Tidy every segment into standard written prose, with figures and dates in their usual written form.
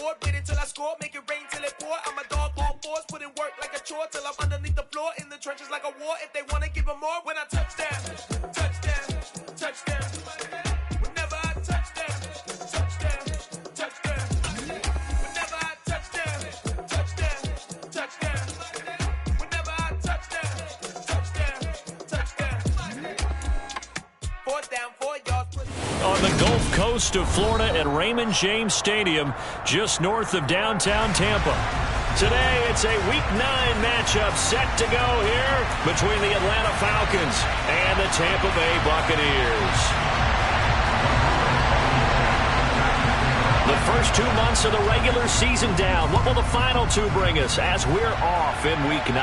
board, wait until I score, make it rain till it pour. I'm a dog on fours, put in work like a chore till I'm underneath the floor, in the trenches like a war. If they wanna give them more, when I touch them, touch them, touch them. Whenever I touch them, touch them, touch them. Whenever I touch them, touch them, touch them. Whenever I touch them, touch them, touch them. Fourth down, 4 yards. On the Gulf Coast of Florida at Raymond James Stadium, just north of downtown Tampa. Today, it's a Week 9 matchup set to go here between the Atlanta Falcons and the Tampa Bay Buccaneers. The first 2 months of the regular season down. What will the final 2 bring us as we're off in Week 9?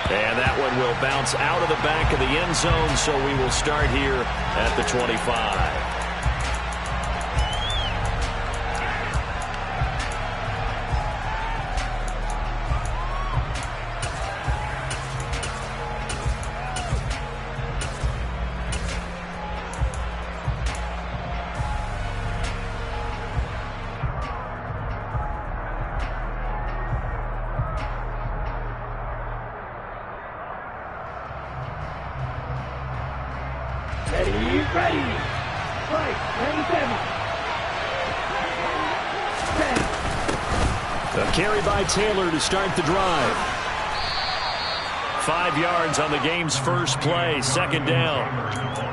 And that one will bounce out of the back of the end zone, so we will start here at the 25. Carry by Taylor to start the drive. 5 yards on the game's first play, second down.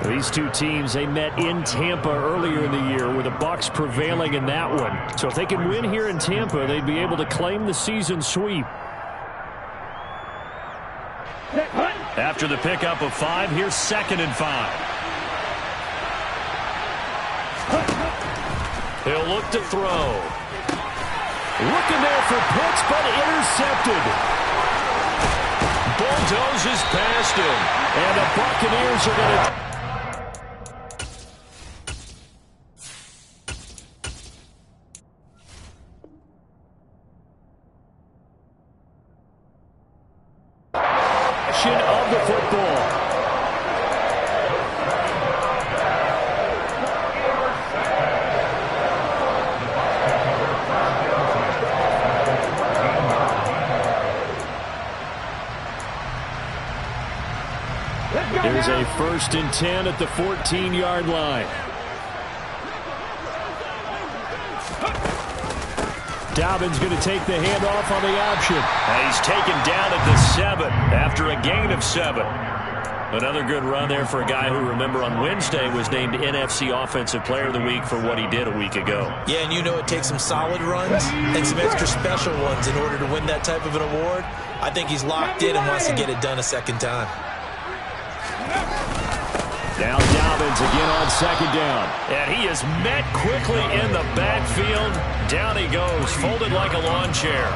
These two teams, they met in Tampa earlier in the year with the Bucs prevailing in that one. So if they can win here in Tampa, they'd be able to claim the season sweep. After the pickup of 5, here's 2nd and 5. He'll look to throw. Looking there for Pitts, but intercepted. Bulldozes past him. And the Buccaneers are going to... of the football. There's a 1st and 10 at the 14-yard line. Dobbins going to take the handoff on the option. And he's taken down at the 7 after a gain of 7. Another good run there for a guy who, remember, on Wednesday was named NFC Offensive Player of the Week for what he did a week ago. Yeah, and you know it takes some solid runs and some extra special ones in order to win that type of an award. I think he's locked in and wants to get it done a second time. Now Dobbins again on 2nd down. And he is met quickly in the backfield. Down he goes, folded like a lawn chair.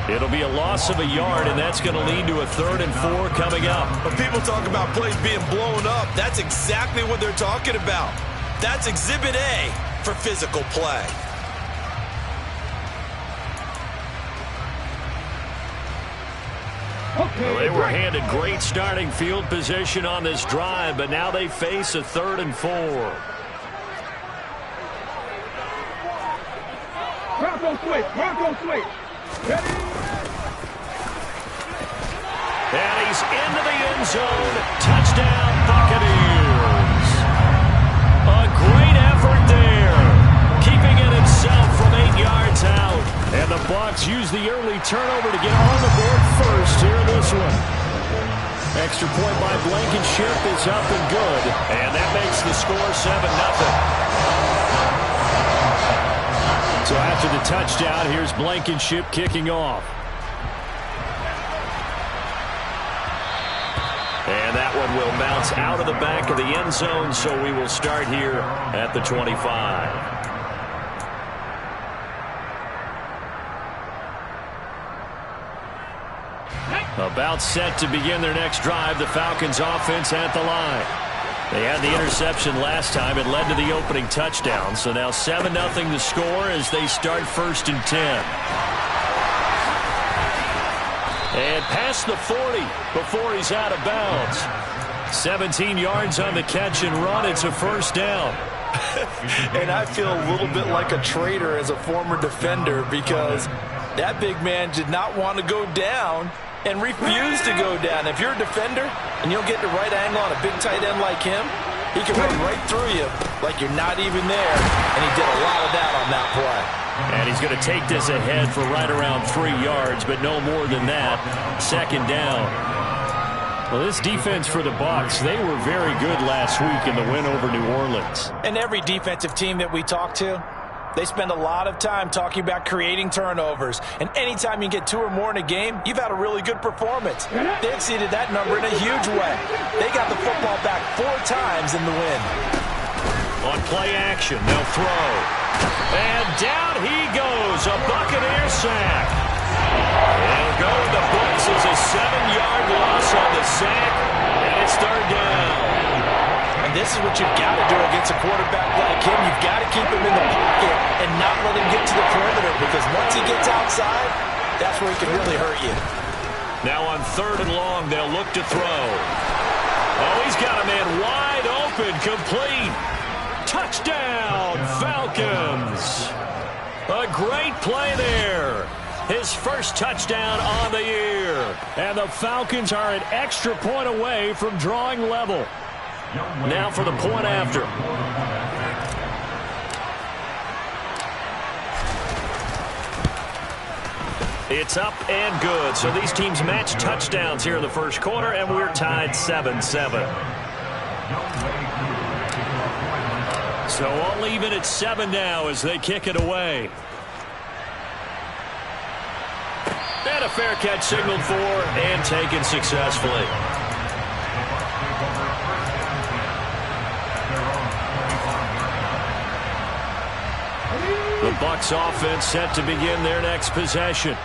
It'll be a loss of a yard, and that's going to lead to a 3rd and 4 coming up. When people talk about plays being blown up, that's exactly what they're talking about. That's Exhibit A for physical play. Well, they were handed great starting field position on this drive, but now they face a 3rd and 4. Bronco switch. Ready? And he's into the end zone. Touchdown, Buccaneers. A great effort there, keeping it himself from 8 yards out. And the Bucs use the early turnover to get on the board first here in this one. Extra point by Blankenship is up and good. And that makes the score 7-0. So after the touchdown, here's Blankenship kicking off. And that one will bounce out of the back of the end zone, so we will start here at the 25. About set to begin their next drive, the Falcons offense at the line. They had the interception last time. It led to the opening touchdown. So now 7-0 the score as they start 1st and 10. And past the 40 before he's out of bounds. 17 yards on the catch and run. It's a 1st down. And I feel a little bit like a traitor as a former defender because that big man did not want to go down and refused to go down. If you're a defender and you'll get the right angle on a big tight end like him, he can run right through you like you're not even there, and he did a lot of that on that play. And he's going to take this ahead for right around 3 yards, but no more than that. Second down. Well, this defense for the Bucs, they were very good last week in the win over New Orleans. And every defensive team that we talk to, they spend a lot of time talking about creating turnovers. And anytime you get 2 or more in a game, you've had a really good performance. They exceeded that number in a huge way. They got the football back 4 times in the win. On play action, they'll throw. And down he goes, a Buccaneer sack. It'll go to the Bucs as a 7-yard loss on the sack, and it's third down. And this is what you've got to do against a quarterback like him. You've got to keep him in the pocket and not let him get to the perimeter, because once he gets outside, that's where he can really hurt you. Now on 3rd and long, they'll look to throw. Oh, he's got a man wide open, complete. Touchdown, Falcons. A great play there. His first touchdown on the year. And the Falcons are an extra point away from drawing level. Now for the point after. It's up and good. So these teams match touchdowns here in the first quarter, and we're tied 7-7. So all even at 7 now as they kick it away. And a fair catch signaled for and taken successfully. The Bucs offense set to begin their next possession.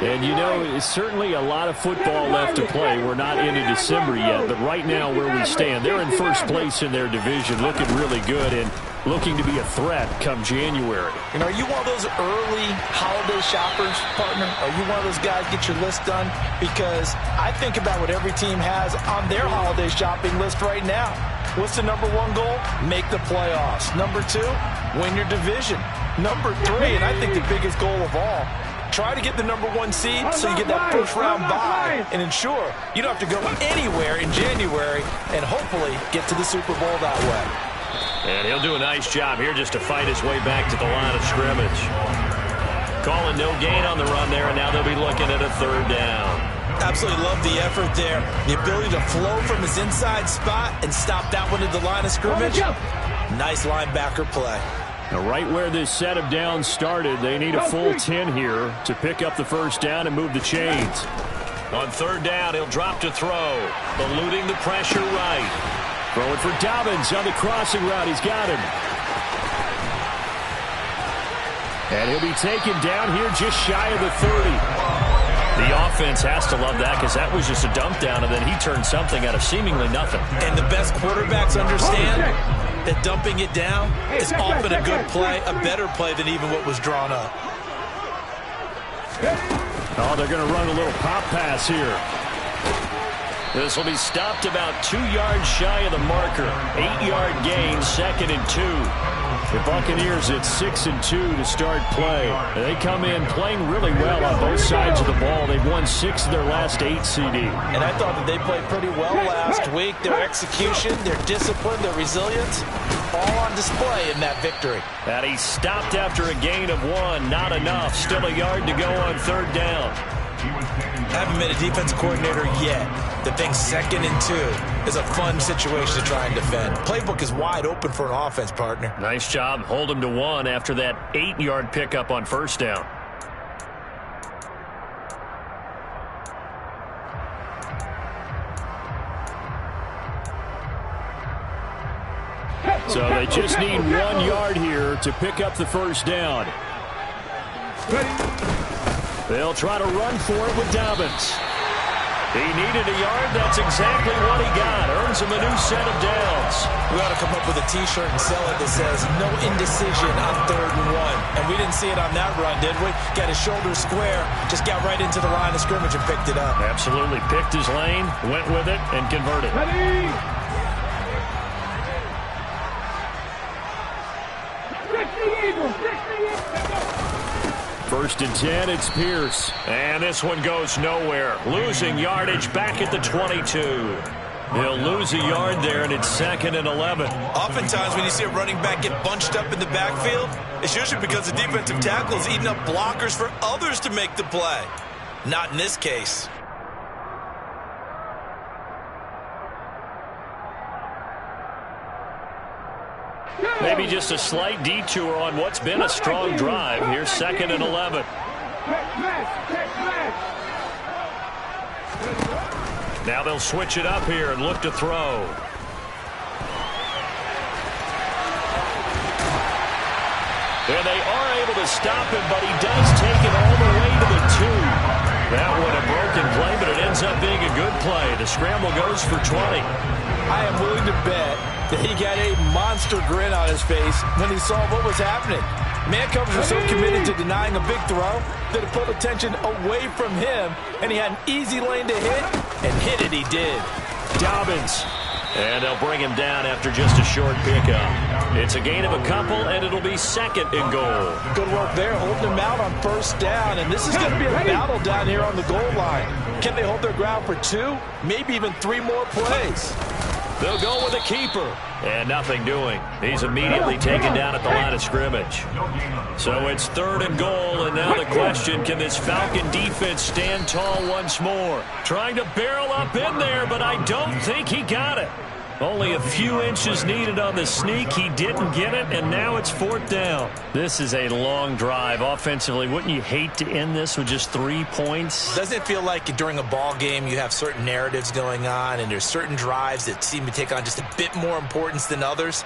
And, you know, it's certainly a lot of football left to play. We're not into December yet, but right now where we stand, they're in first place in their division, looking really good and looking to be a threat come January. And are you one of those early holiday shoppers, partner? Are you one of those guys get your list done? Because I think about what every team has on their holiday shopping list right now. What's the number 1 goal? Make the playoffs. Number 2, win your division. Number 3, and I think the biggest goal of all, try to get the number 1 seed so you get that first-round bye and ensure you don't have to go anywhere in January and hopefully get to the Super Bowl that way. And he'll do a nice job here just to fight his way back to the line of scrimmage. Calling no gain on the run there, and now they'll be looking at a 3rd down. Absolutely love the effort there. The ability to flow from his inside spot and stop that one at the line of scrimmage. Nice linebacker play. Now, right where this set of downs started, they need a full 10 here to pick up the first down and move the chains. On 3rd down, he'll drop to throw, eluding the pressure right. Throwing for Dobbins on the crossing route. He's got him. And he'll be taken down here just shy of the 30. The offense has to love that because that was just a dump down, and then he turned something out of seemingly nothing. And the best quarterbacks understand that dumping it down is often a good play, a better play than even what was drawn up. Oh, they're going to run a little pop pass here. This will be stopped about 2 yards shy of the marker. 8-yard gain, 2nd and 2. The Buccaneers at 6-2 to start play. They come in playing really well on both sides of the ball. They've won 6 of their last 8, CD. And I thought that they played pretty well last week. Their execution, their discipline, their resilience, all on display in that victory. And he stopped after a gain of 1. Not enough. Still a yard to go on 3rd down. Haven't been a defense coordinator yet. The thing 2nd and 2 is a fun situation to try and defend. Playbook is wide open for an offense, partner. Nice job. Hold him to 1 after that 8-yard pickup on 1st down. So they just need 1 yard here to pick up the first down. They'll try to run for it with Dobbins. He needed a yard. That's exactly what he got. Earns him a new set of downs. We ought to come up with a T-shirt and sell it that says, no indecision on 3rd and 1. And we didn't see it on that run, did we? Got his shoulder square, just got right into the line of scrimmage and picked it up. Absolutely. Picked his lane, went with it, and converted. Eagle, 68. First and 10, it's Pierce. And this one goes nowhere. Losing yardage back at the 22. He'll lose a yard there, and it's 2nd and 11. Oftentimes when you see a running back get bunched up in the backfield, it's usually because the defensive tackle is eating up blockers for others to make the play. Not in this case. Maybe just a slight detour on what's been a strong drive. Here's 2nd and 11. Now they'll switch it up here and look to throw. And they are able to stop him, but he does take it all the way to the 2. That one a broken play, but it ends up being a good play. The scramble goes for 20. I am willing to bet that he got a monster grin on his face when he saw what was happening. Man-covers are so committed to denying a big throw that it pulled attention away from him, and he had an easy lane to hit, and hit it he did. Dobbins. And they'll bring him down after just a short pickup. It's a gain of a couple, and it'll be 2nd and goal. Good work there, holding him out on first down, and this is going to be a battle down here on the goal line. Can they hold their ground for 2, maybe even 3 more plays? They'll go with a keeper. And nothing doing. He's immediately taken down at the line of scrimmage. So it's 3rd and goal, and now the question, can this Falcon defense stand tall once more? Trying to barrel up in there, but I don't think he got it. Only a few inches needed on the sneak. He didn't get it, and now it's 4th down. This is a long drive offensively. Wouldn't you hate to end this with just 3 points? Doesn't it feel like during a ball game you have certain narratives going on and there's certain drives that seem to take on just a bit more importance than others?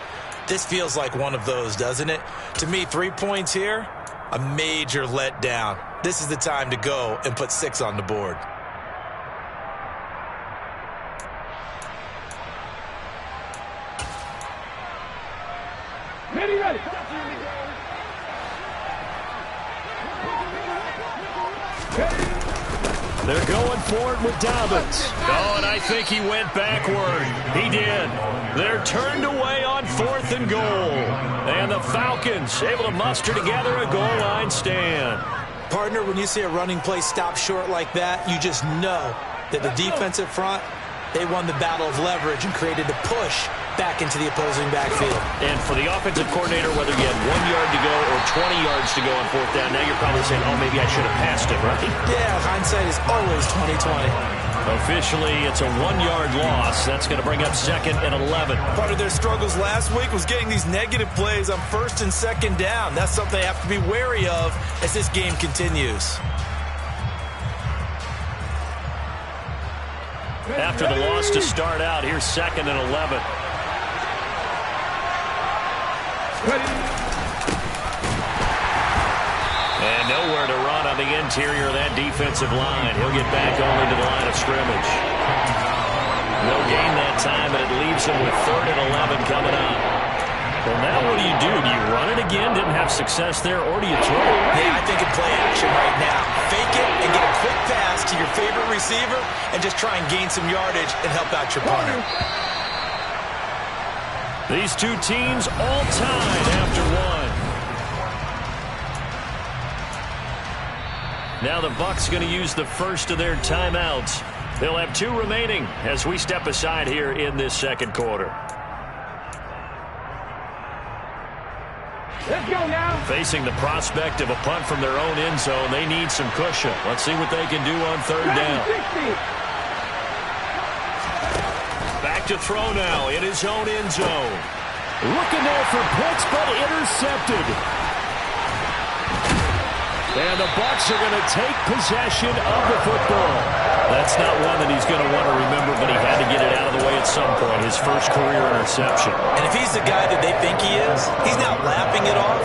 This feels like one of those, doesn't it? To me, 3 points here, a major letdown. This is the time to go and put 6 on the board. Ready. They're going for it with Dobbins. Oh, and I think he went backward. He did. They're turned away on 4th and goal. And the Falcons able to muster together a goal line stand. Partner, when you see a running play stop short like that, you just know that the defensive front, they won the battle of leverage and created a push back into the opposing backfield. And for the offensive coordinator, whether you had 1 yard to go or 20 yards to go on 4th down, now you're probably saying, oh, maybe I should have passed it, right? Yeah, hindsight is always 20/20. Officially, it's a 1-yard loss. That's going to bring up 2nd and 11. Part of their struggles last week was getting these negative plays on 1st and 2nd down. That's something they have to be wary of as this game continues. After the loss to start out, here's 2nd and 11. And nowhere to run on the interior of that defensive line. He'll get back only to the line of scrimmage. No gain that time, and it leaves him with 3rd and 11 coming up. Well, now what do? Do you run it again? Didn't have success there, or do you throw it? Yeah, I think in play action right now. Fake it and get a quick pass to your favorite receiver and just try and gain some yardage and help out your punter. These two teams all tied after one. Now the Bucs going to use the first of their timeouts. They'll have 2 remaining as we step aside here in this 2nd quarter. Let's go now. Facing the prospect of a punt from their own end zone, they need some cushion. Let's see what they can do on 3rd down. Back to throw now in his own end zone. Looking there for Pitts, but intercepted. And the Bucs are going to take possession of the football. That's not one that he's going to want to remember, but he had to get it out of the way at some point. His first career interception. And if he's the guy that they think he is, he's not laughing it off,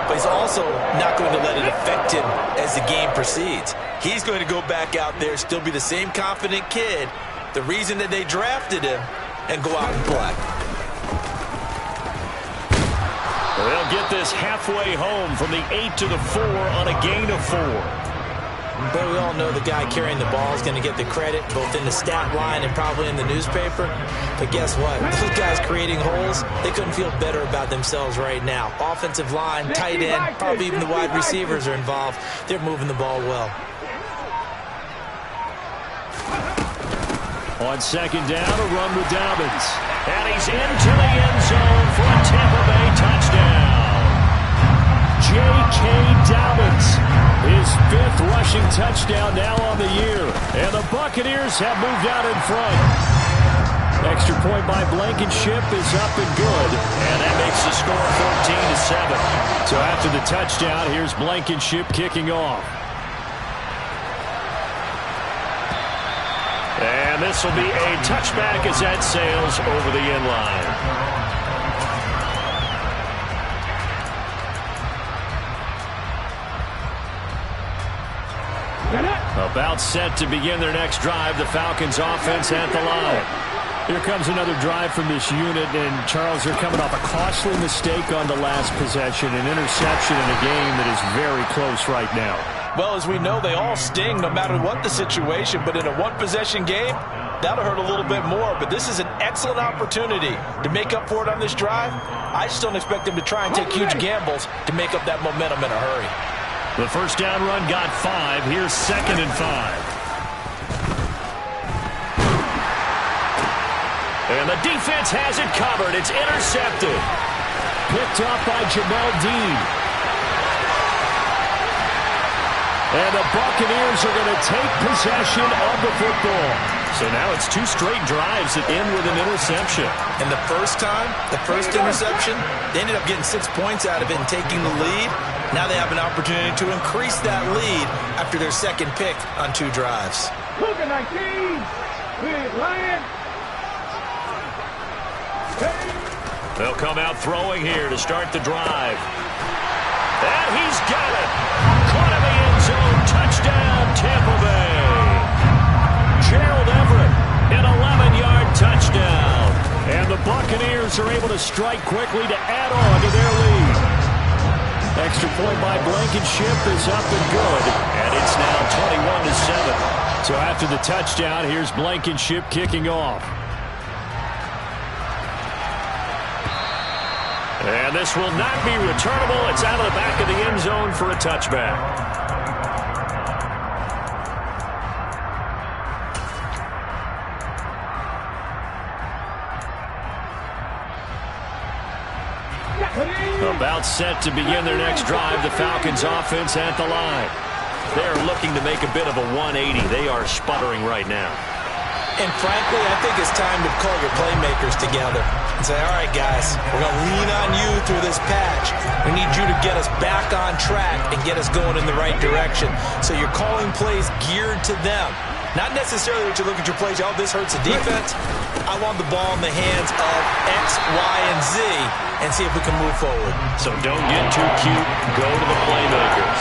but he's also not going to let it affect him as the game proceeds. He's going to go back out there, still be the same confident kid, the reason that they drafted him, and go out and play. They'll get this halfway home from the 8 to the 4 on a gain of 4. But we all know the guy carrying the ball is going to get the credit, both in the stat line and probably in the newspaper. But guess what? Those guys creating holes, they couldn't feel better about themselves right now. Offensive line, tight end, probably even the wide receivers are involved. They're moving the ball well. On second down, a run with Dobbins. And he's into the end zone for a Tampa Bay touchdown. J.K. Dobbins, his 5th rushing touchdown now on the year. And the Buccaneers have moved out in front. Extra point by Blankenship is up and good. And that makes the score 14-7. So after the touchdown, here's Blankenship kicking off. And this will be a touchback as that sails over the end line. About set to begin their next drive, the Falcons offense at the line. Here comes another drive from this unit, and Charles, they're coming off a costly mistake on the last possession, an interception in a game that is very close right now. Well, as we know, they all sting no matter what the situation, but in a one-possession game, that'll hurt a little bit more. But this is an excellent opportunity to make up for it on this drive. I just don't expect them to try and take huge gambles to make up that momentum in a hurry. The first down run got 5. Here's 2nd and 5. And the defense has it covered. It's intercepted. Picked up by Jamel Dean. And the Buccaneers are going to take possession of the football. So now it's 2 straight drives that end with an interception. And the first time, the first interception, they ended up getting 6 points out of it and taking the lead. Now they have an opportunity to increase that lead after their second pick on 2 drives. Look at 19. Big Lion. They'll come out throwing here to start the drive. And he's got it. Caught in the end zone. Touchdown, Tampa Bay. Gerald Everett, an 11-yard touchdown. And the Buccaneers are able to strike quickly to add on to their lead. Extra point by Blankenship is up and good. And it's now 21-7. So after the touchdown, here's Blankenship kicking off. And this will not be returnable. It's out of the back of the end zone for a touchback. About set to begin their next drive, the Falcons offense at the line. They are looking to make a bit of a 180. They are sputtering right now. And frankly, I think it's time to call your playmakers together and say, all right, guys, we're going to lean on you through this patch. We need you to get us back on track and get us going in the right direction. So you're calling plays geared to them. Not necessarily that you look at your plays, oh, this hurts the defense. I want the ball in the hands of X, Y, and Z and see if we can move forward. So don't get too cute. Go to the playmakers.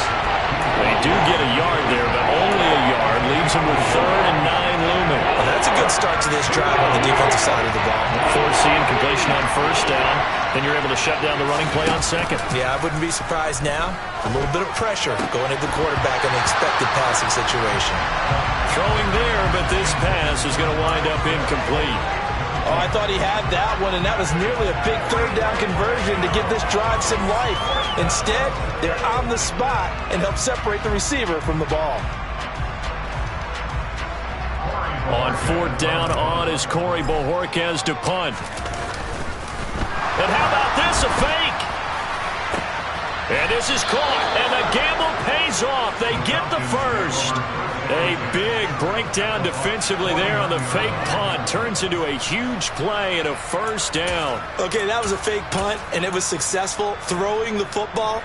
They do get a yard there, but only a yard. Leaves them with 3rd and 9 looming. Well, that's a good start to this drive on the defensive side of the ball. Forcing completion on first down. Then you're able to shut down the running play on second. Yeah, I wouldn't be surprised now. A little bit of pressure going at the quarterback in the expected passing situation. Throwing there, but this pass is going to wind up incomplete. Oh, I thought he had that one, and that was nearly a big 3rd down conversion to give this drive some life. Instead, they're on the spot and help separate the receiver from the ball. On 4th down, on is Corey Bojorquez to punt. And how about this, a fake? And this is caught, and the gamble pays off. They get the first. A big breakdown defensively there on the fake punt. Turns into a huge play and a first down. Okay, that was a fake punt, and it was successful. Throwing the football.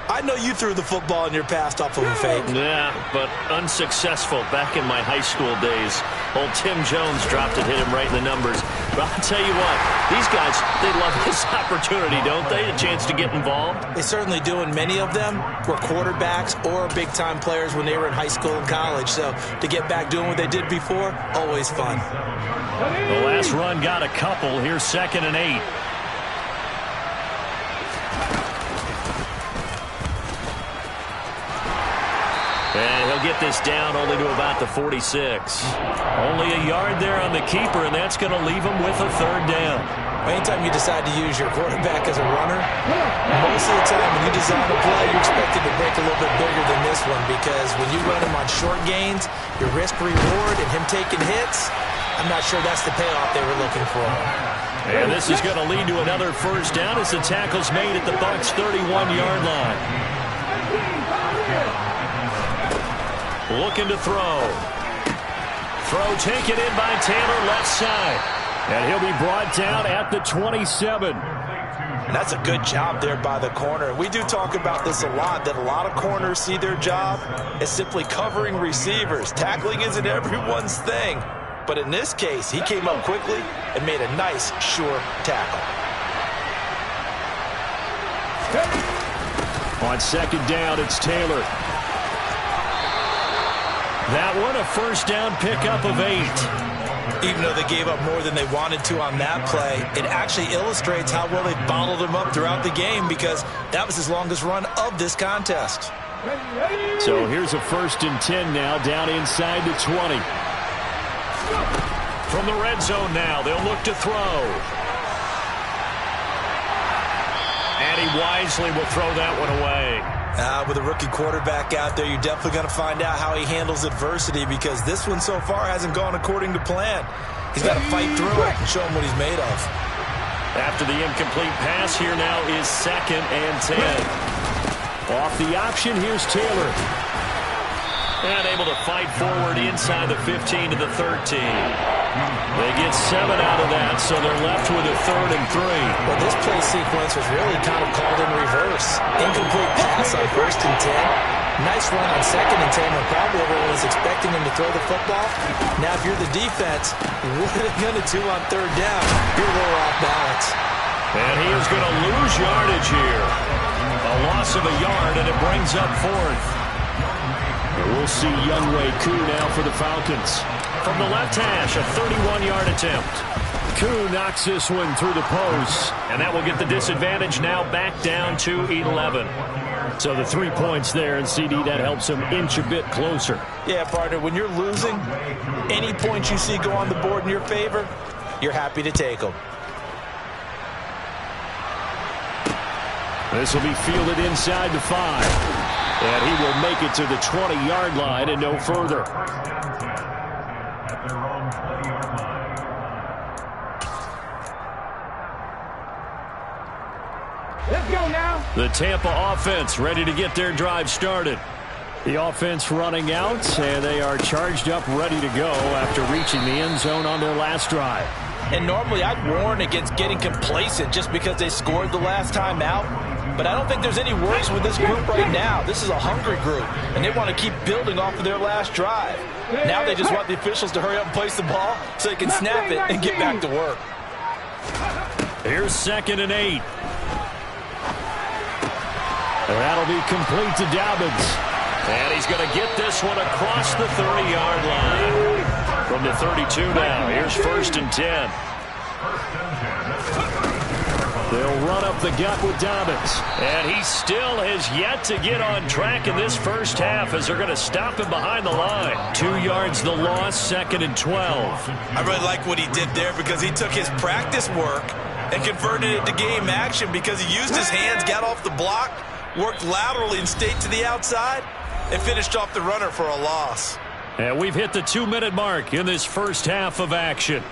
I know you threw the football in your past off of a fake. Yeah, but unsuccessful back in my high school days. Old Tim Jones dropped it, hit him right in the numbers. But I'll tell you what, these guys, they love this opportunity, don't they? A chance to get involved. They certainly do, and many of them were quarterbacks or big-time players when they were in high school and college. So to get back doing what they did before, always fun. The last run got a couple. Here's 2nd and 8. And he'll get get this down only to about the 46. Only a yard there on the keeper, and that's going to leave him with a third down. Anytime you decide to use your quarterback as a runner, most of the time when you design a play, you're expected to break a little bit bigger than this one, because when you run him on short gains, your risk-reward and him taking hits, I'm not sure that's the payoff they were looking for. And this is going to lead to another first down as the tackle's made at the Bucs' 31-yard line. Looking to throw. Throw taken in by Taylor, left side. And he'll be brought down at the 27. And that's a good job there by the corner. We do talk about this a lot, that a lot of corners see their job as simply covering receivers. Tackling isn't everyone's thing. But in this case, he came up quickly and made a nice, sure tackle. On second down, it's Taylor. That one, a first down pickup of 8. Even though they gave up more than they wanted to on that play, it actually illustrates how well they bottled him up throughout the game, because that was his longest run of this contest. So here's a 1st and 10 now, down inside the 20. From the red zone now, they'll look to throw. And he wisely will throw that one away. With a rookie quarterback out there, you're definitely going to find out how he handles adversity, because this one so far hasn't gone according to plan. He's got to fight through it and show him what he's made of. After the incomplete pass, here now is 2nd and 10. Off the option, here's Taylor. And able to fight forward inside the 15 to the 13. They get 7 out of that, so they're left with a 3rd and 3. Well, this play sequence was really kind of called in reverse. Incomplete pass on 1st and 10. Nice run on 2nd and 10 when probably everyone was expecting him to throw the football. Now, if you're the defense, what are they going to do on 3rd down? You're a little off balance. And he is going to lose yardage here. A loss of a yard, and it brings up 4th. We'll see Younghoe Koo now for the Falcons. From the left hash, a 31-yard attempt. Koo knocks this one through the post, and that will get the disadvantage now back down to 11. So the 3 points there, and CD, that helps him inch a bit closer. Yeah, partner, when you're losing, any points you see go on the board in your favor, you're happy to take them. This will be fielded inside the 5. And he will make it to the 20-yard line and no further. Let's go now. The Tampa offense ready to get their drive started. The offense running out, and they are charged up, ready to go after reaching the end zone on their last drive. And normally I'd warn against getting complacent just because they scored the last time out. But I don't think there's any worries with this group right now. This is a hungry group, and they want to keep building off of their last drive. Now they just want the officials to hurry up and place the ball so they can snap it and get back to work. Here's 2nd and 8. And that'll be complete to Dobbins. And he's going to get this one across the 30-yard line. From the 32 now, here's 1st and 10. They'll run up the gut with Dobbins. And he still has yet to get on track in this first half, as they're going to stop him behind the line. 2 yards the loss, 2nd and 12. I really like what he did there, because he took his practice work and converted it to game action, because he used his hands, got off the block, worked laterally and stayed to the outside, and finished off the runner for a loss. And we've hit the 2-minute mark in this first half of action.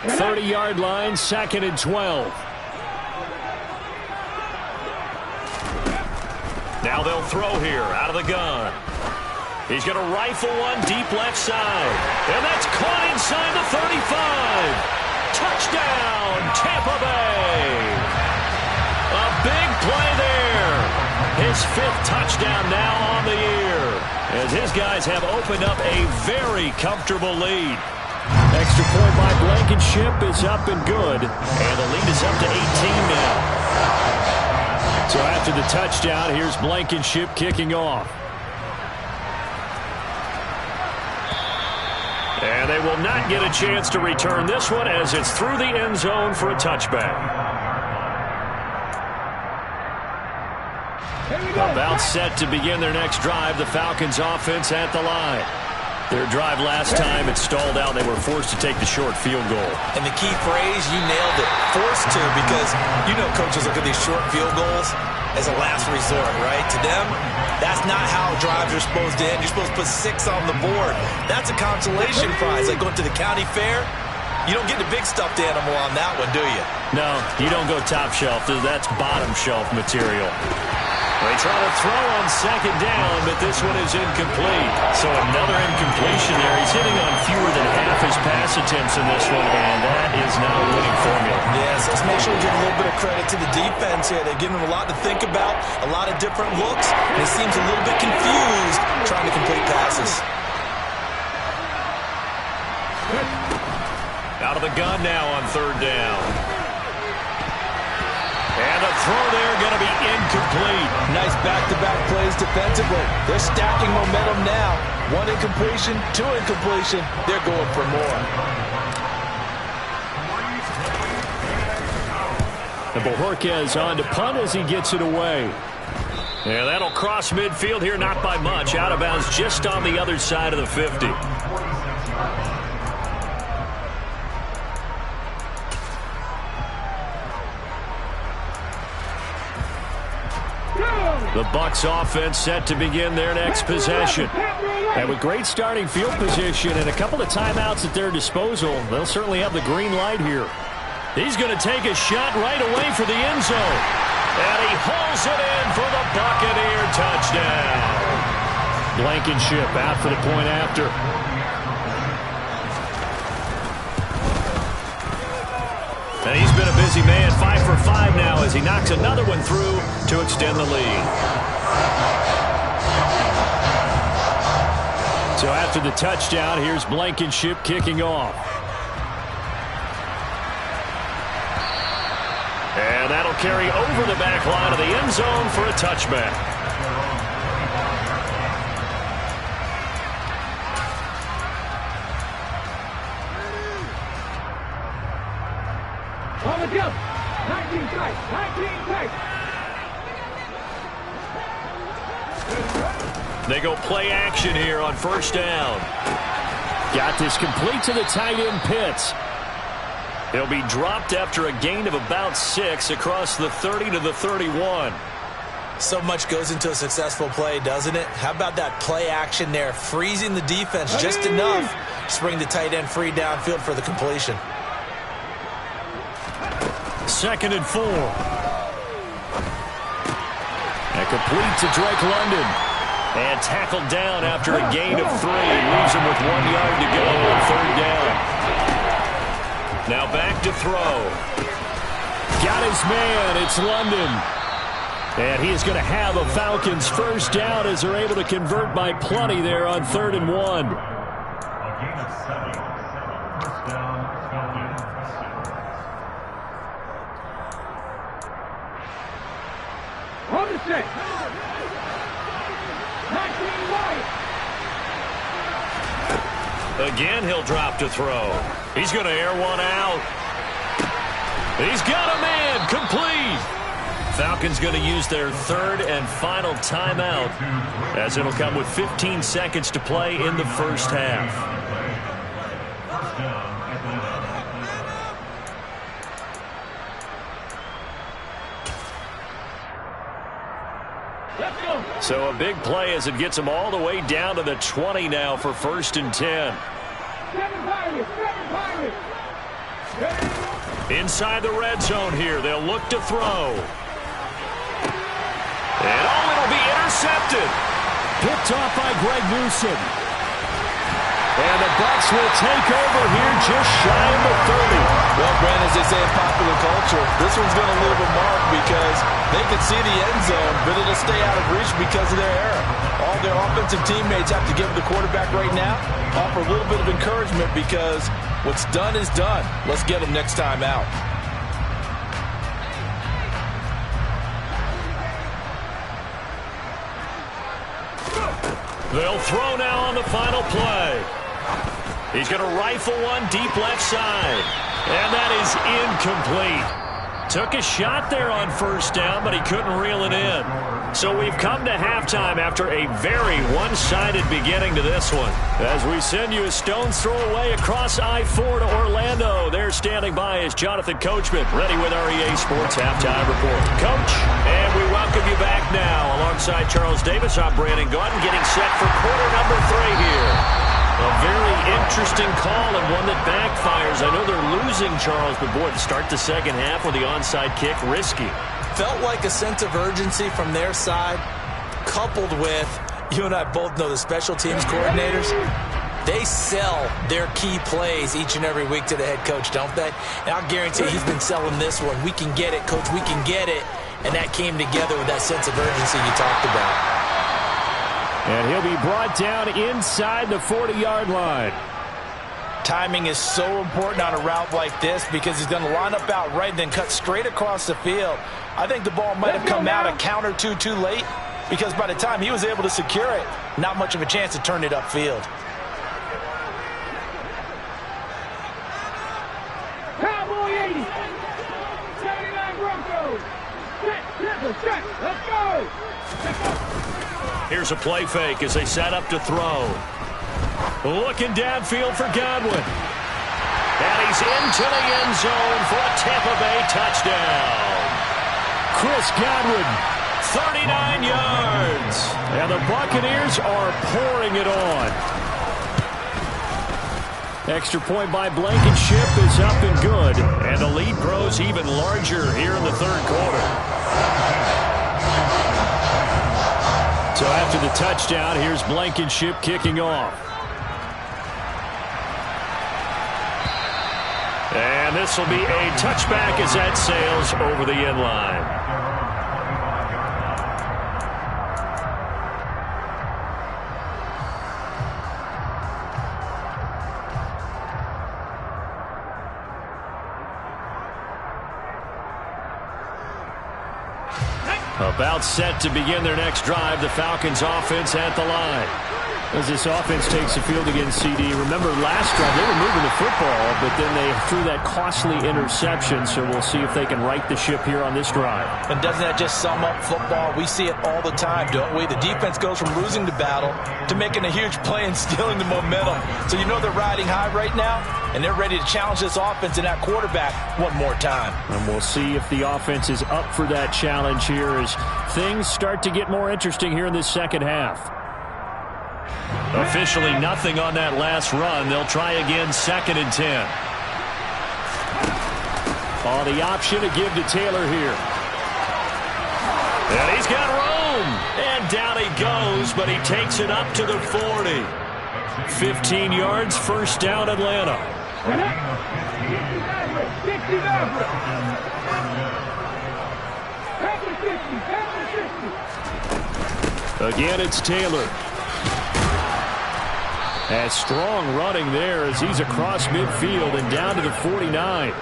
The 30-yard line, 2nd and 12. Now they'll throw here out of the gun. He's going to rifle one deep left side. And that's caught inside the 35. Touchdown, Tampa Bay. A big play there. His 5th touchdown now on the year, as his guys have opened up a very comfortable lead. Extra point by Blankenship is up and good. And the lead is up to 18 now. So after the touchdown, here's Blankenship kicking off. And they will not get a chance to return this one, as it's through the end zone for a touchback. About set to begin their next drive. The Falcons offense at the line. Their drive last time, it stalled out. They were forced to take the short field goal. And the key phrase, you nailed it. Forced to, because you know coaches look at these short field goals as a last resort, right? To them, that's not how drives are supposed to end. You're supposed to put 6 on the board. That's a consolation prize. Like going to the county fair, you don't get the big stuffed animal on that one, do you? No, you don't go top shelf. That's bottom shelf material. They try to throw on second down, but this one is incomplete. So another incompletion there. He's hitting on fewer than half his pass attempts in this one, and that is not a winning formula. Yes, let's make sure we give a little bit of credit to the defense here. They're giving him a lot to think about, a lot of different looks, and he seems a little bit confused trying to complete passes. Out of the gun now on third down. And the throw there going to be incomplete. Nice back-to-back plays defensively. They're stacking momentum now. 1 incompletion, 2 incompletion. They're going for more. And Bojorquez on to punt as he gets it away. Yeah, that'll cross midfield here, not by much. Out of bounds just on the other side of the 50. The Bucs offense set to begin their next possession. And with great starting field position and a couple of timeouts at their disposal, they'll certainly have the green light here. He's going to take a shot right away for the end zone. And he hauls it in for the Buccaneer touchdown. Blankenship out for the point after. And he's been a busy man, 5 for 5 now as he knocks another one through to extend the lead. So after the touchdown, here's Blankenship kicking off. And that'll carry over the back line of the end zone for a touchback. On the jump. 19 tight. 19 tight. They go play action here on first down. Got this complete to the tight end Pitts. He'll be dropped after a gain of about 6 across the 30 to the 31. So much goes into a successful play, doesn't it? How about that play action there, freezing the defense just enough to bring the tight end free downfield for the completion. 2nd and 4. And complete to Drake London. And tackled down after a gain of 3. Leaves him with 1 yard to go on third down. Now back to throw. Got his man. It's London. And he is going to have a Falcons first down as they're able to convert by plenty there on 3rd and 1. On the set. 19 wide. Again, he'll drop to throw. He's going to air one out. He's got a man. Complete. Falcons going to use their 3rd and final timeout as it'll come with 15 seconds to play in the first half. So a big play as it gets them all the way down to the 20 now for 1st and 10. Inside the red zone here. They'll look to throw. And it'll be intercepted. Picked off by Greg Newsome. And the Bucs will take over here just shy of the 30. Well, Brandon, as they say in popular culture, this one's going to leave a mark because they can see the end zone, but it'll stay out of reach because of their error. All their offensive teammates have to give the quarterback right now, offer a little bit of encouragement because what's done is done. Let's get them next time out. They'll throw now on the final play. He's going to rifle one deep left side. And that is incomplete. Took a shot there on first down, but he couldn't reel it in. So we've come to halftime after a very one-sided beginning to this one. As we send you a stone's throw away across I-4 to Orlando. There standing by is Jonathan Coachman, ready with our EA Sports Halftime Report. Coach, and we welcome you back now. Alongside Charles Davis, I'm Brandon Gaudin, getting set for quarter number 3 here. A very interesting call and one that backfires. I know they're losing, Charles, but boy, to start the second half with the onside kick, risky. Felt like a sense of urgency from their side, coupled with, you and I both know the special teams coordinators, they sell their key plays each and every week to the head coach, don't they? And I'll guarantee he's been selling this one. We can get it, coach, we can get it. And that came together with that sense of urgency you talked about. And he'll be brought down inside the 40-yard line. Timing is so important on a route like this because he's going to line up out right and then cut straight across the field. I think the ball might have come out a count or two too late because by the time he was able to secure it, not much of a chance to turn it upfield. Cowboy 80. 79 Broncos. Set. Let's go. Here's a play fake as they set up to throw. Looking downfield for Godwin. And he's into the end zone for a Tampa Bay touchdown. Chris Godwin, 39 yards. And the Buccaneers are pouring it on. Extra point by Blankenship is up and good. And the lead grows even larger here in the third quarter. So after the touchdown, here's Blankenship kicking off. And this will be a touchback as that sails over the end line. About set to begin their next drive, the Falcons offense at the line. As this offense takes the field against CD, remember last drive they were moving the football, but then they threw that costly interception, so we'll see if they can right the ship here on this drive. And doesn't that just sum up football? We see it all the time, don't we? The defense goes from losing the battle to making a huge play and stealing the momentum. So you know they're riding high right now, and they're ready to challenge this offense and that quarterback one more time. And we'll see if the offense is up for that challenge here as things start to get more interesting here in this second half. Officially nothing on that last run. They'll try again, 2nd and 10. Oh, the option to give to Taylor here. And he's got room. And down he goes, but he takes it up to the 40. 15 yards, first down, Atlanta. Again, it's Taylor. As strong running there as he's across midfield and down to the 49.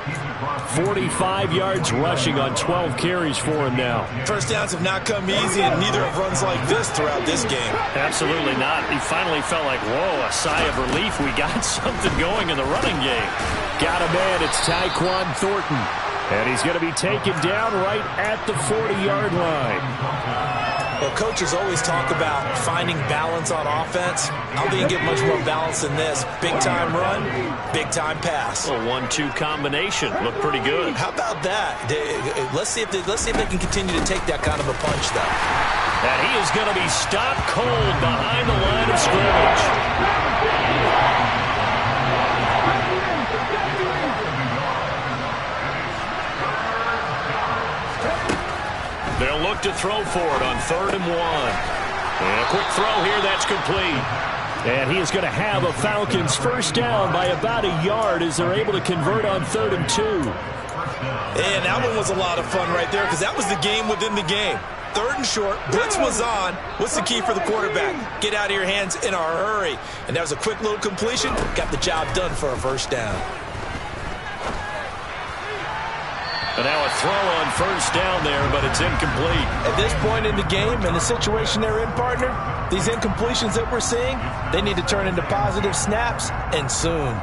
45 yards rushing on 12 carries for him now. First downs have not come easy, and neither have runs like this throughout this game. Absolutely not. He finally felt like, whoa, a sigh of relief. We got something going in the running game. Got a man. It's Tyquan Thornton. And he's going to be taken down right at the 40-yard line. Well, coaches always talk about finding balance on offense. I don't think you get much more balance than this. Big-time run, big-time pass. A 1-2 combination. Looked pretty good. How about that? Let's see if they can continue to take that kind of a punch, though. And he is going to be stopped cold behind the line of scrimmage. They'll look to throw for it on 3rd and 1. And a quick throw here, that's complete. And he is going to have a Falcons first down by about a yard as they're able to convert on 3rd and 2. And that one was a lot of fun right there because that was the game within the game. 3rd and short, blitz was on. What's the key for the quarterback? Get out of your hands in a hurry. And that was a quick little completion. Got the job done for a first down. And now a throw on first down there, but it's incomplete. At this point in the game and the situation they're in, partner, these incompletions that we're seeing, they need to turn into positive snaps, and soon.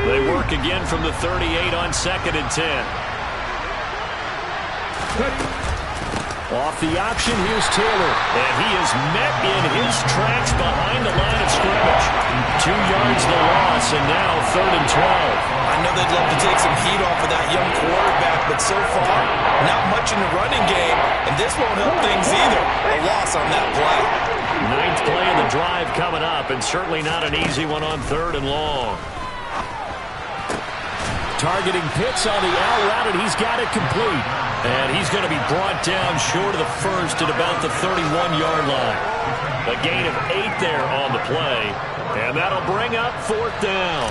They work work again from the 38 on 2nd and 10. Off the option, here's Taylor. And he is met in his tracks behind the line of scrimmage. 2 yards the loss, and now 3rd and 12. I know they'd love to take some heat off of that young quarterback, but so far, not much in the running game, and this won't help things either. A loss on that play. 9th play of the drive coming up, and certainly not an easy one on 3rd and long. Targeting Pitts on the out route, and he's got it complete. And he's going to be brought down short of the first at about the 31-yard line. A gain of 8 there on the play, and that'll bring up 4th down.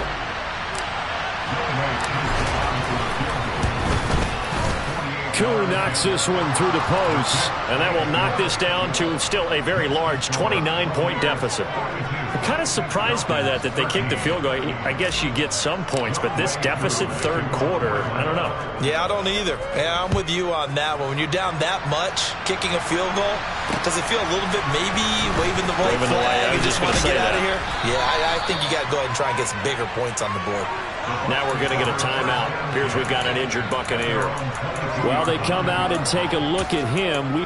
Koo knocks this one through the post, and that will knock this down to still a very large 29-point deficit. I'm kind of surprised by that they kicked the field goal. I guess you get some points, but this deficit 3rd quarter, I don't know. Yeah, I don't either. Yeah, I'm with you on that one. When you're down that much, kicking a field goal, does it feel a little bit maybe waving the white flag? You just want to get out of here? Yeah, I think you got to go ahead and try and get some bigger points on the board. Now we're going to get a timeout. Here's we've got an injured Buccaneer. Well, they come out and take a look at him.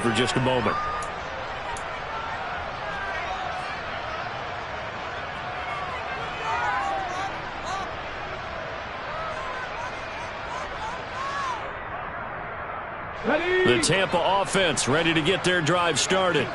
For just a moment. The Tampa offense ready to get their drive started.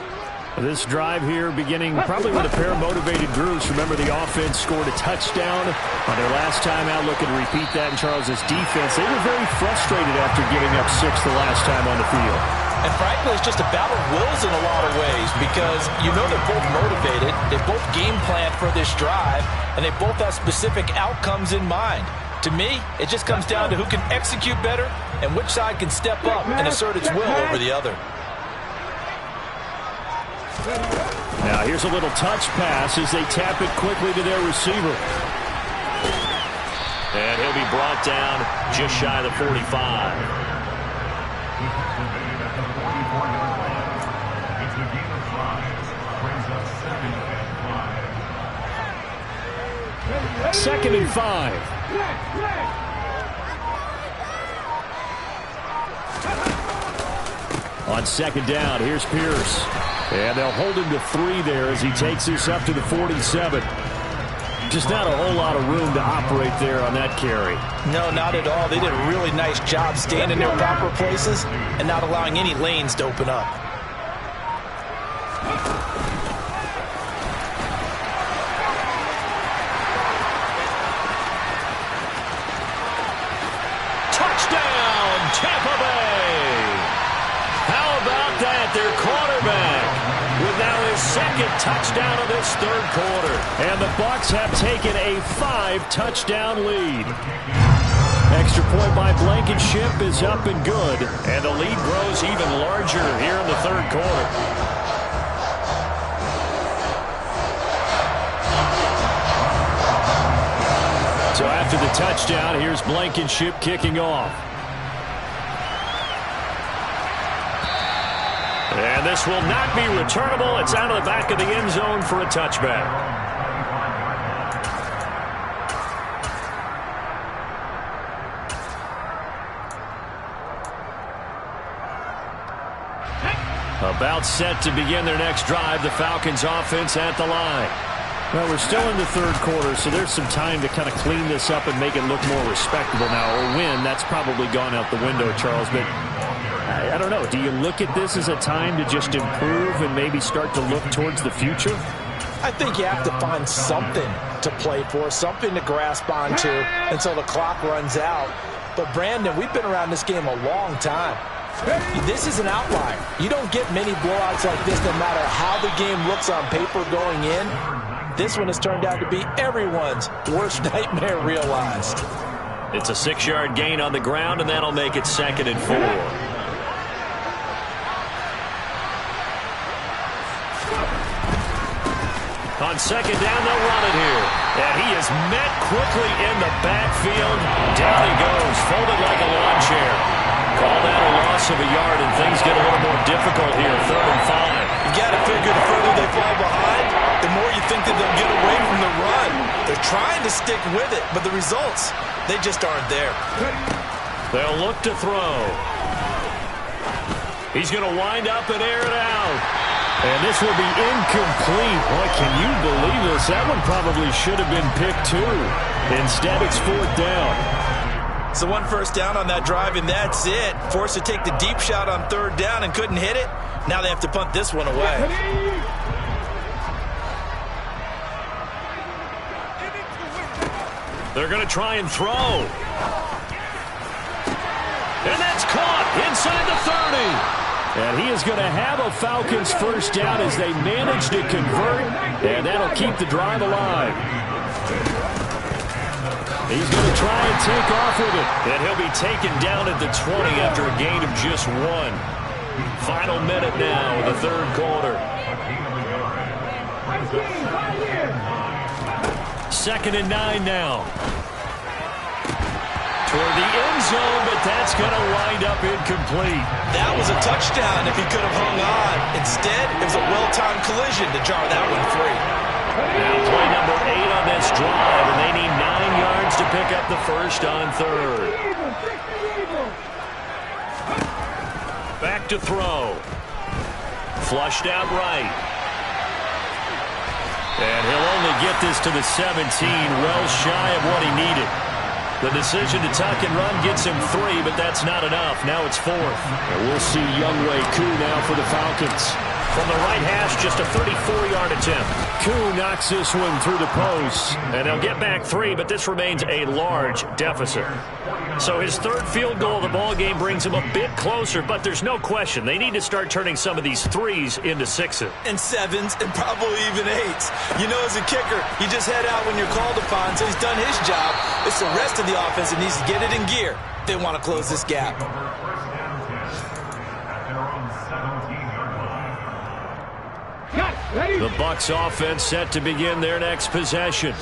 This drive here beginning probably with a pair of motivated groups. Remember, the offense scored a touchdown on their last time out. Looking to repeat that in Charles's defense. They were very frustrated after giving up 6 the last time on the field. And frankly, it's just a battle of wills in a lot of ways because you know they're both motivated. They both game planned for this drive, and they both have specific outcomes in mind. To me, it just comes down to who can execute better and which side can step up and assert its will over the other. Now here's a little touch pass as they tap it quickly to their receiver. And he'll be brought down just shy of the 45. Second and 5. On 2nd down, here's Pierce. And they'll hold him to 3 there as he takes this up to the 47. Just not a whole lot of room to operate there on that carry. No, not at all. They did a really nice job staying in their proper places and not allowing any lanes to open up. Touchdown, Tampa Bay! How about that? Their quarterback with now his 2nd touchdown of this 3rd quarter. And the Bucs have taken a 5-touchdown lead. Extra point by Blankenship is up and good. And the lead grows even larger here in the 3rd quarter. So after the touchdown, here's Blankenship kicking off. And this will not be returnable. It's out of the back of the end zone for a touchback. About set to begin their next drive. The Falcons offense at the line. Well, we're still in the third quarter, so there's some time to kind of clean this up and make it look more respectable now. Or win, that's probably gone out the window, Charles. But I don't know. Do you look at this as a time to just improve and maybe start to look towards the future? I think you have to find something to play for, something to grasp onto until the clock runs out. But, Brandon, we've been around this game a long time. This is an outlier. You don't get many blowouts like this no matter how the game looks on paper going in. This one has turned out to be everyone's worst nightmare realized. It's a 6-yard gain on the ground, and that'll make it 2nd and 4. On 2nd down, they'll run it here. And he is met quickly in the backfield. Down he goes, folded like a lawn chair. Call that a loss of a yard, and things get a little more difficult here. 3rd and 5. You got to figure the further they fall behind, the more you think that they'll get away from the run. They're trying to stick with it, but the results, they just aren't there. They'll look to throw. He's going to wind up and air it out. And this will be incomplete. Boy, can you believe this? That one probably should have been picked too. Instead, it's 4th down. So 1 first down on that drive, and that's it. Forced to take the deep shot on 3rd down and couldn't hit it. Now they have to punt this one away. They're going to try and throw. And that's caught inside the 30. And he is going to have a Falcons first down as they manage to convert, and that'll keep the drive alive. He's going to try and take off with it. And he'll be taken down at the 20 after a gain of just 1. Final minute now of the 3rd quarter. 2nd and 9 now. Toward the end zone, but that's going to wind up incomplete. That was a touchdown if he could have hung on. Instead, it was a well-timed collision to jar that one free. Now play number 8 on this drive, and they need 9 yards to pick up the first on 3rd. Back to throw. Flushed out right. And he'll only get this to the 17, well shy of what he needed. The decision to tuck and run gets him 3, but that's not enough. Now it's 4th. And we'll see Younghoe Koo now for the Falcons. From the right hash, just a 34-yard attempt. Koo knocks this one through the post, and they'll get back 3, but this remains a large deficit. So his 3rd field goal of the ball game brings him a bit closer, but there's no question they need to start turning some of these 3s into 6s. And 7s, and probably even 8s. You know, as a kicker, you just head out when you're called upon, so he's done his job. It's the rest of the offense that needs to get it in gear. They want to close this gap. The Bucs offense set to begin their next possession.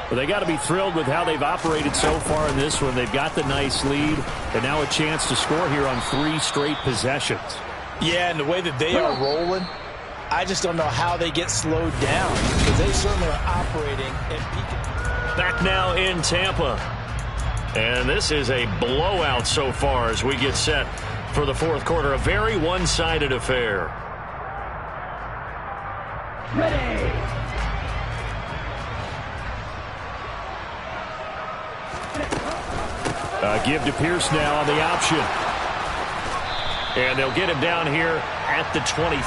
Well, they got to be thrilled with how they've operated so far in this one. They've got the nice lead, and now a chance to score here on 3 straight possessions. Yeah, and the way that they are rolling, I just don't know how they get slowed down, because they certainly are operating at peak. Back now in Tampa. And this is a blowout so far as we get set for the 4th quarter. A very one-sided affair. Ready. Give to Pierce now on the option. And they'll get him down here at the 23.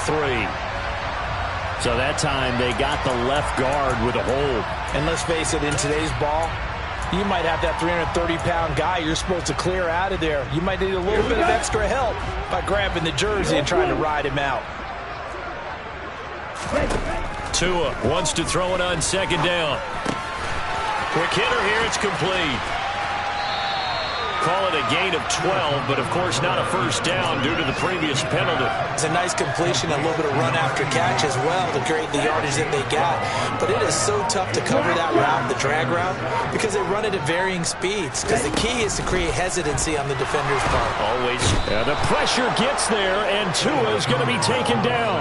So that time they got the left guard with a hold. And let's face it, in today's ball, you might have that 330-pound guy you're supposed to clear out of there. You might need a little bit of extra help by grabbing the jersey and trying to ride him out. Tua wants to throw it on 2nd down. Quick hitter here, it's complete. Call it a gain of 12, but of course not a first down due to the previous penalty. It's a nice completion, a little bit of run after catch as well to create the yardage that they got. But it is so tough to cover that route, the drag route, because they run it at varying speeds. Because the key is to create hesitancy on the defender's part. Always. And the pressure gets there, and Tua is going to be taken down.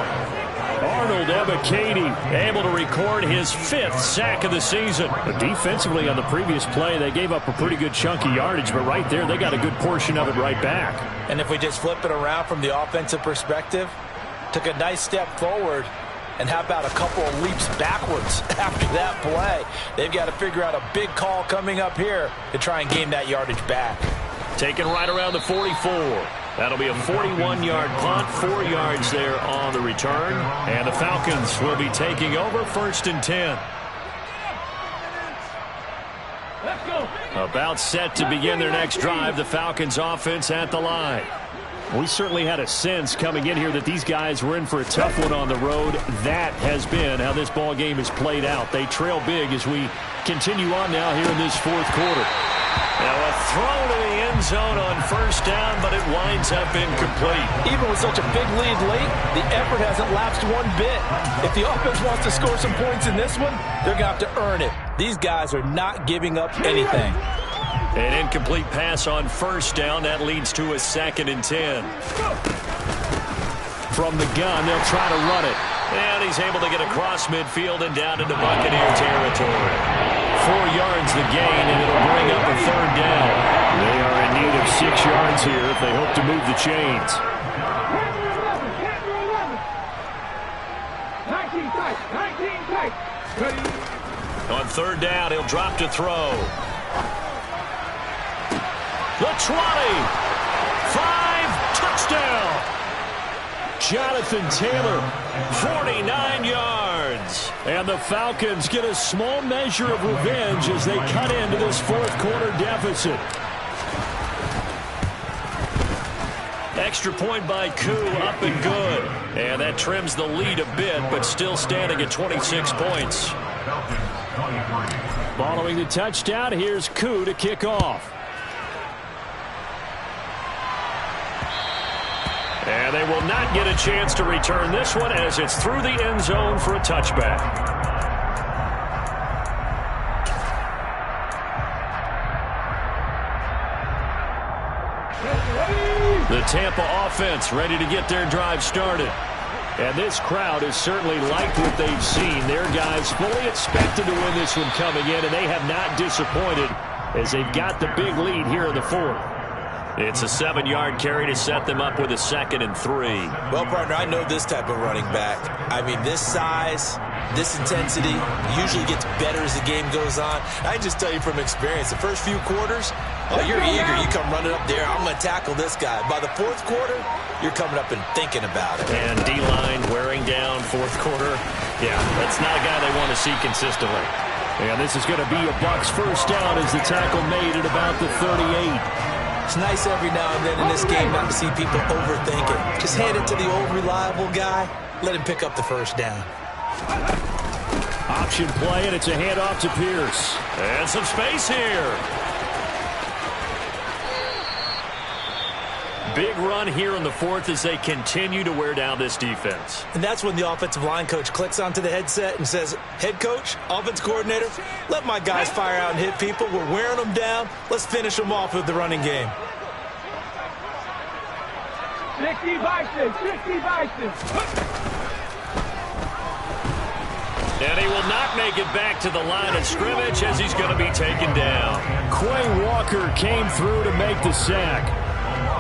Arnold Ebiketie able to record his 5th sack of the season. But defensively on the previous play, they gave up a pretty good chunk of yardage, but right there, they got a good portion of it right back. And if we just flip it around from the offensive perspective, took a nice step forward. And how about a couple of leaps backwards after that play? They've got to figure out a big call coming up here to try and gain that yardage back. Taken right around the 44. That'll be a 41-yard punt, 4 yards there on the return. And the Falcons will be taking over 1st and 10. Let's go. About set to begin their next drive, the Falcons offense at the line. We certainly had a sense coming in here that these guys were in for a tough one on the road. That has been how this ball game has played out. They trail big as we continue on now here in this 4th quarter. Now a throw to the end zone on 1st down, but it winds up incomplete. Even with such a big lead late, the effort hasn't lapsed one bit. If the offense wants to score some points in this one, they're going to have to earn it. These guys are not giving up anything. An incomplete pass on 1st down. That leads to a 2nd and 10. From the gun, they'll try to run it. And he's able to get across midfield and down into Buccaneer territory. 4 yards the gain, and it'll bring up a 3rd down. They are in need of 6 yards here if they hope to move the chains. 19 tight. 19 tight. Ready. On 3rd down, he'll drop to throw. The 20, 5, touchdown. Jonathan Taylor, 49 yards. and the Falcons get a small measure of revenge as they cut into this 4th quarter deficit. Extra point by Koo, up and good. And that trims the lead a bit, but still standing at 26 points. Following the touchdown, here's Koo to kick off. And they will not get a chance to return this one as it's through the end zone for a touchback. The Tampa offense ready to get their drive started. And this crowd has certainly liked what they've seen. Their guys fully expected to win this one coming in, and they have not disappointed as they've got the big lead here in the 4th. It's a 7-yard carry to set them up with a 2nd and 3. Well, partner, I know this type of running back. I mean, this size, this intensity usually gets better as the game goes on. I can just tell you from experience, the first few quarters, oh, you're eager. You come running up there, I'm going to tackle this guy. By the 4th quarter, you're coming up and thinking about it. And D-line wearing down 4th quarter. Yeah, that's not a guy they want to see consistently. And this is going to be a Bucs 1st down as the tackle made at about the 38. It's nice every now and then in this game not to see people overthinking. Just hand it to the old reliable guy. Let him pick up the 1st down. Option play, and it's a handoff to Pierce. And some space here. Big run here in the 4th as they continue to wear down this defense. And that's when the offensive line coach clicks onto the headset and says, head coach, offense coordinator, let my guys fire out and hit people. We're wearing them down. Let's finish them off with the running game. 60 Bison. 60 Bison. And he will not make it back to the line of scrimmage as he's going to be taken down. Quay Walker came through to make the sack.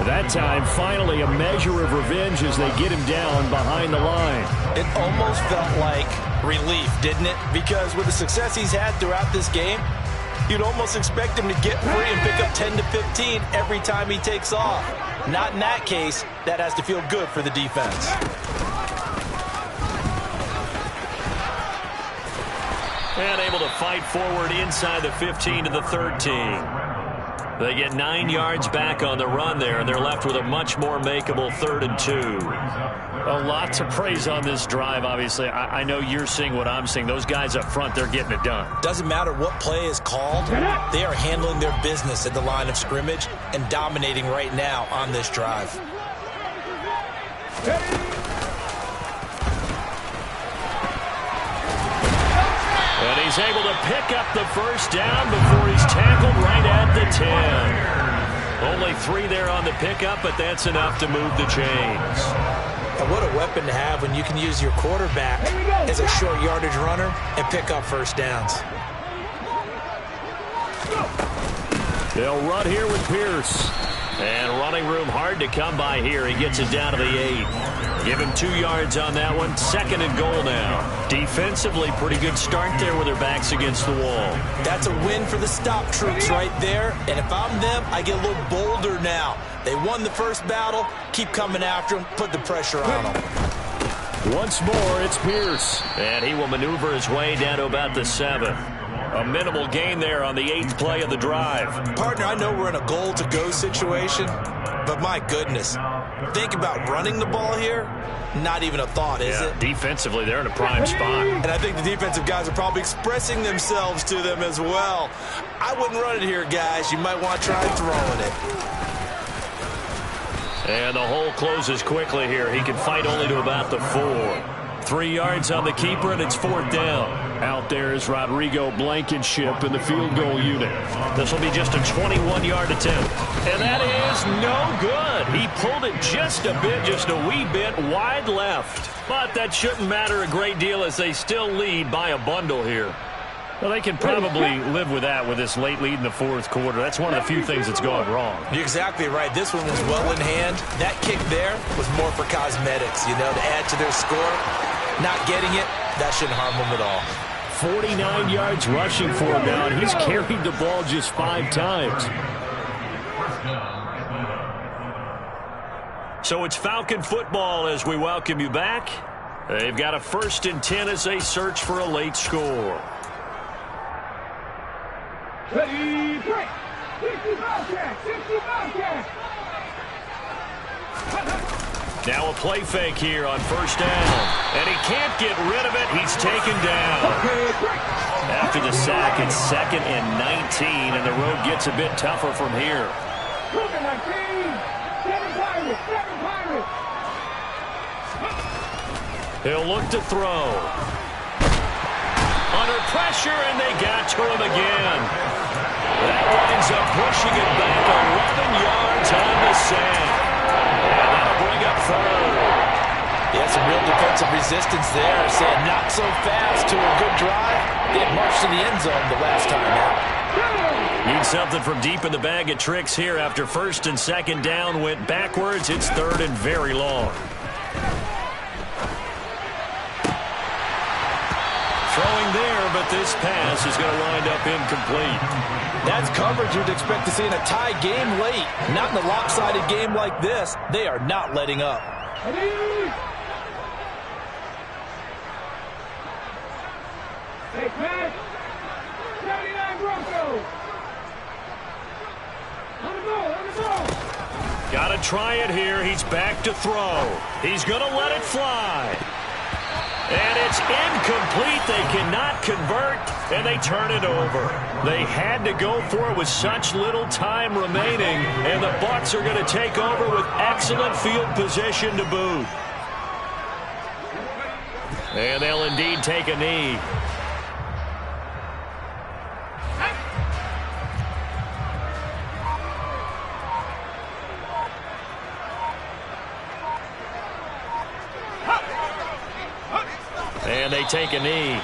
That time, finally, a measure of revenge as they get him down behind the line. It almost felt like relief, didn't it? Because with the success he's had throughout this game, you'd almost expect him to get free and pick up 10 to 15 every time he takes off. Not in that case. That has to feel good for the defense. And able to fight forward inside the 15 to the 13. They get 9 yards back on the run there, and they're left with a much more makeable 3rd and 2. A lot to praise on this drive, obviously. I know you're seeing what I'm seeing. Those guys up front, they're getting it done. Doesn't matter what play is called. They are handling their business at the line of scrimmage and dominating right now on this drive. And he's able to pick up the 1st down before he's tackled right at the 10. Only 3 there on the pickup, but that's enough to move the chains. And what a weapon to have when you can use your quarterback as a short yardage runner and pick up 1st downs. They'll run here with Pierce. And running room hard to come by here. He gets it down to the 8. Give him 2 yards on that one. 2nd and goal now. Defensively, pretty good start there with their backs against the wall. That's a win for the stop troops right there. And if I'm them, I get a little bolder now. They won the first battle. Keep coming after them. Put the pressure on them. Once more, it's Pierce. And he will maneuver his way down to about the 7. A minimal gain there on the 8th play of the drive. Partner, I know we're in a goal-to-go situation, but my goodness, think about running the ball here. Not even a thought, is it? Defensively, they're in a prime spot. And I think the defensive guys are probably expressing themselves to them as well. I wouldn't run it here, guys. You might want to try throwing it. And the hole closes quickly here. He can fight only to about the 4. 3 yards on the keeper, and it's 4th down. Out there is Rodrigo Blankenship in the field goal unit. This will be just a 21-yard attempt. And that is no good. He pulled it just a wee bit wide left. But that shouldn't matter a great deal as they still lead by a bundle here. Well, they can probably live with that with this late lead in the 4th quarter. That's one of the few things that's gone wrong. You're exactly right. This one was well in hand. That kick there was more for cosmetics, to add to their score. Not getting it, that shouldn't harm them at all. 49 yards rushing for him now, and he's carried the ball just 5 times. So it's Falcon football as we welcome you back. They've got a 1st and 10 as they search for a late score. Ready, break. 60 Bobcat, 60 Bobcat. Now a play fake here on 1st down. And he can't get rid of it. He's taken down. After the sack, it's 2nd and 19, and the road gets a bit tougher from here. 7 Pirates, 7 Pirates. He'll look to throw. Under pressure, and they got to him again. That winds up pushing it back 11 yards on the sack. And that'll bring up 3rd. Yeah, some real defensive resistance there. Saying not so fast to a good drive. They had marched to the end zone the last time out. Need something from deep in the bag of tricks here after 1st and 2nd down went backwards. It's 3rd and very long. Throwing there, but this pass is going to wind up incomplete. That's coverage you'd expect to see in a tie game late. Not in a lopsided game like this. They are not letting up. Take back. 79 Broncos. On the ball. Got to try it here. He's back to throw. He's going to let it fly. And it's incomplete. They cannot convert, and they turn it over. They had to go for it with such little time remaining, and the Bucs are going to take over with excellent field position to boot. And they'll indeed take a knee. And they take a knee.